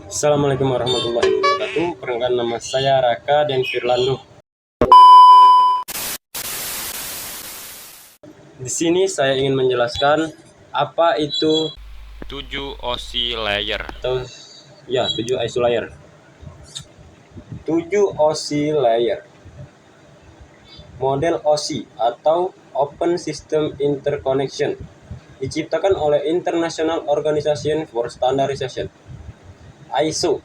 Assalamualaikum warahmatullahi wabarakatuh. Perkenalkan, nama saya Raka dan Firlando. Di sini saya ingin menjelaskan apa itu 7 OSI layer. 7 ISO layer. 7 OSI layer. Model OSI atau Open System Interconnection diciptakan oleh International Organization for Standardization (ISO)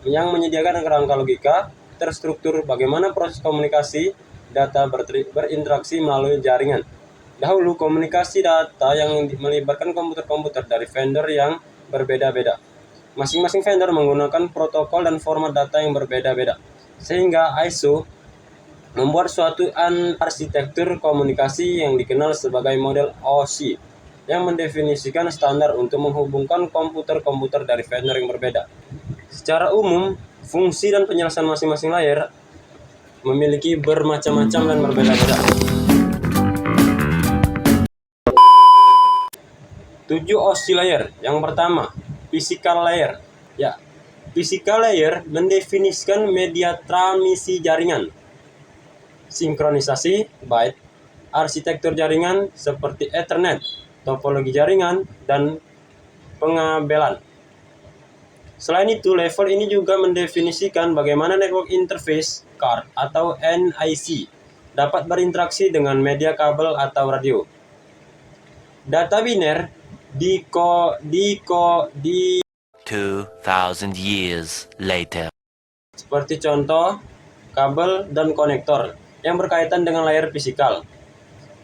yang menyediakan kerangka logika terstruktur bagaimana proses komunikasi data berinteraksi melalui jaringan. Dahulu, komunikasi data yang melibatkan komputer-komputer dari vendor yang berbeda-beda. Masing-masing vendor menggunakan protokol dan format data yang berbeda-beda, sehingga ISO membuat suatu arsitektur komunikasi yang dikenal sebagai model OSI, yang mendefinisikan standar untuk menghubungkan komputer-komputer dari vendor yang berbeda. Secara umum, fungsi dan penjelasan masing-masing layer memiliki bermacam-macam dan berbeda-beda. 7 OSI layer. Yang pertama, physical layer. Physical layer mendefinisikan media transmisi jaringan, sinkronisasi byte, arsitektur jaringan seperti Ethernet, topologi jaringan, dan pengabelan. Selain itu, level ini juga mendefinisikan bagaimana network interface card atau NIC dapat berinteraksi dengan media kabel atau radio. Data biner 2000 years later. Seperti contoh kabel dan konektor yang berkaitan dengan layar fisikal.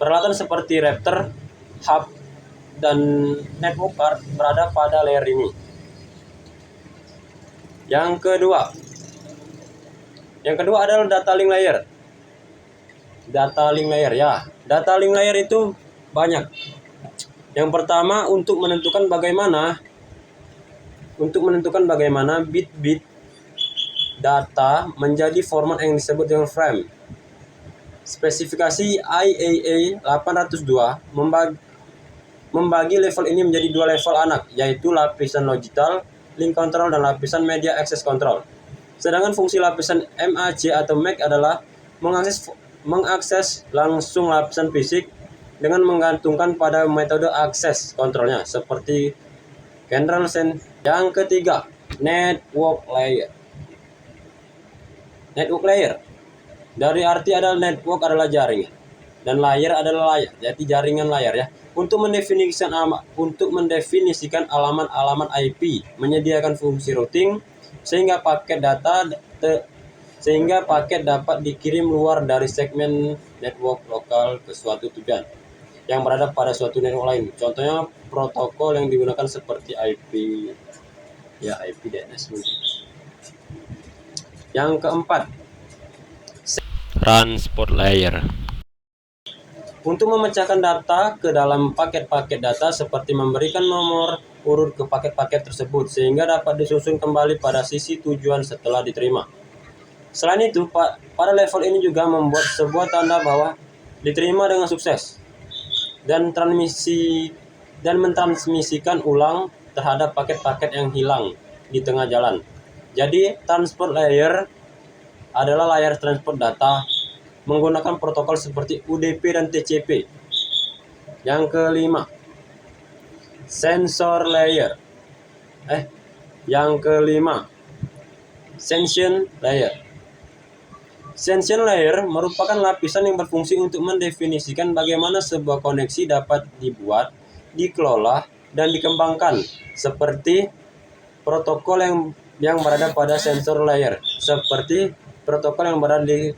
Peralatan seperti Raptor, hub, dan network card berada pada layer ini. Yang kedua adalah data link layer. Data link layer itu banyak. Yang pertama, untuk menentukan bagaimana bit-bit data menjadi format yang disebut dengan frame. Spesifikasi IAA 802 membagi level ini menjadi 2 level anak, yaitu lapisan logical link control dan lapisan media access control. Sedangkan fungsi lapisan MAC atau MAC adalah mengakses langsung lapisan fisik dengan menggantungkan pada metode akses kontrolnya seperti kernel sense. Yang ketiga, network layer. Network layer dari arti adalah network adalah jaringan dan layer adalah layar, jadi jaringan layar ya. Untuk mendefinisikan alamat-alamat IP, menyediakan fungsi routing sehingga paket dapat dikirim luar dari segmen network lokal ke suatu tujuan yang berada pada suatu network lain. Contohnya protokol yang digunakan seperti IP DNS mungkin. Yang keempat, Transport layer. untuk memecahkan data ke dalam paket-paket data seperti memberikan nomor urut ke paket-paket tersebut sehingga dapat disusun kembali pada sisi tujuan setelah diterima. Selain itu, pada level ini juga membuat sebuah tanda bahwa diterima dengan sukses dan mentransmisikan ulang terhadap paket-paket yang hilang di tengah jalan. Jadi, transport layer adalah layar transport data menggunakan protokol seperti UDP dan TCP. Yang kelima, sensor layer. Sensation layer. Sensation layer merupakan lapisan yang berfungsi untuk mendefinisikan bagaimana sebuah koneksi dapat dibuat, dikelola, dan dikembangkan, seperti protokol yang berada pada sensor layer, seperti protokol yang berada di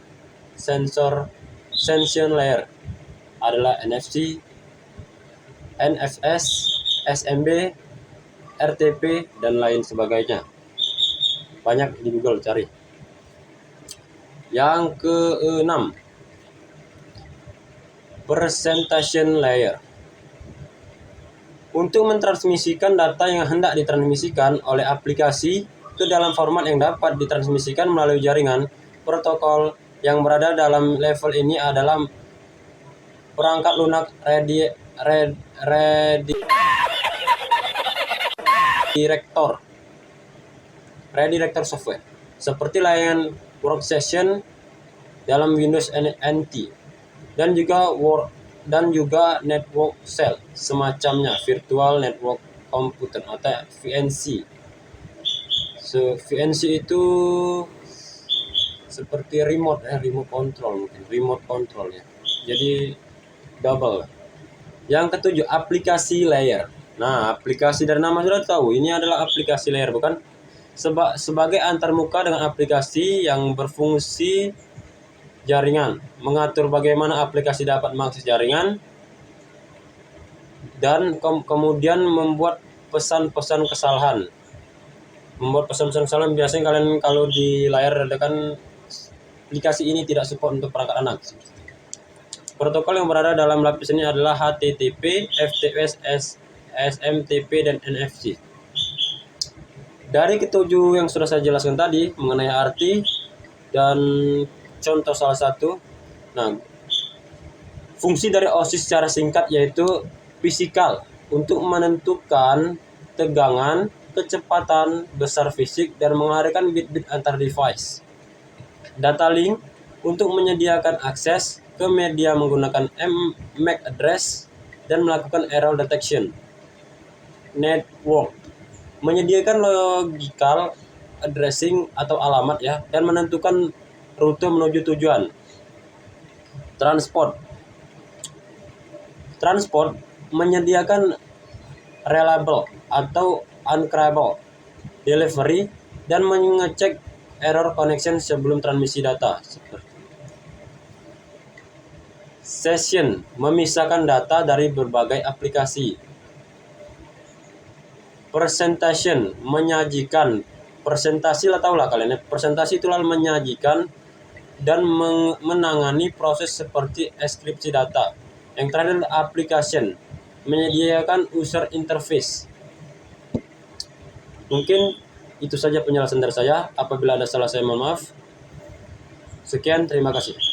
sensation layer adalah NFC, NFS, SMB, RTP, dan lain sebagainya. Banyak di Google cari. Yang keenam, presentation layer. Untuk mentransmisikan data yang hendak ditransmisikan oleh aplikasi ke dalam format yang dapat ditransmisikan melalui jaringan, protokol yang berada dalam level ini adalah perangkat lunak redirector redirector software, seperti layanan workstation dalam Windows NT, dan juga network cell semacamnya, virtual network computer atau VNC. VNC itu seperti remote control ya. Jadi double. Yang ketujuh, aplikasi layer. Nah, aplikasi dari nama sudah tahu, ini adalah aplikasi layer, bukan? Sebagai antarmuka dengan aplikasi yang berfungsi jaringan, mengatur bagaimana aplikasi dapat mengakses jaringan, dan kemudian membuat pesan-pesan kesalahan. Biasanya kalian kalau di layar ada kan aplikasi ini tidak support untuk perangkat anak. Protokol yang berada dalam lapis ini adalah HTTP, FTP, SMTP, dan NFC. Dari ketujuh yang sudah saya jelaskan tadi mengenai arti dan contoh salah satu, nah, fungsi dari OSI secara singkat yaitu fisikal, untuk menentukan tegangan, kecepatan, besar fisik, dan mengalirkan bit-bit antar device. Data link, untuk menyediakan akses ke media menggunakan MAC address dan melakukan error detection. Network, menyediakan logical addressing atau alamat ya, dan menentukan rute menuju tujuan. Transport, menyediakan reliable atau uncredible delivery dan mengecek error connection sebelum transmisi data. Session, memisahkan data dari berbagai aplikasi. Presentation, menyajikan. Presentasi lah, tahulah kalian ya. Presentasi itulah menyajikan dan menangani proses seperti enkripsi data. Yang terakhir, application, menyediakan user interface. Mungkin itu saja penjelasan dari saya. Apabila ada salah, saya mohon maaf. Sekian, terima kasih.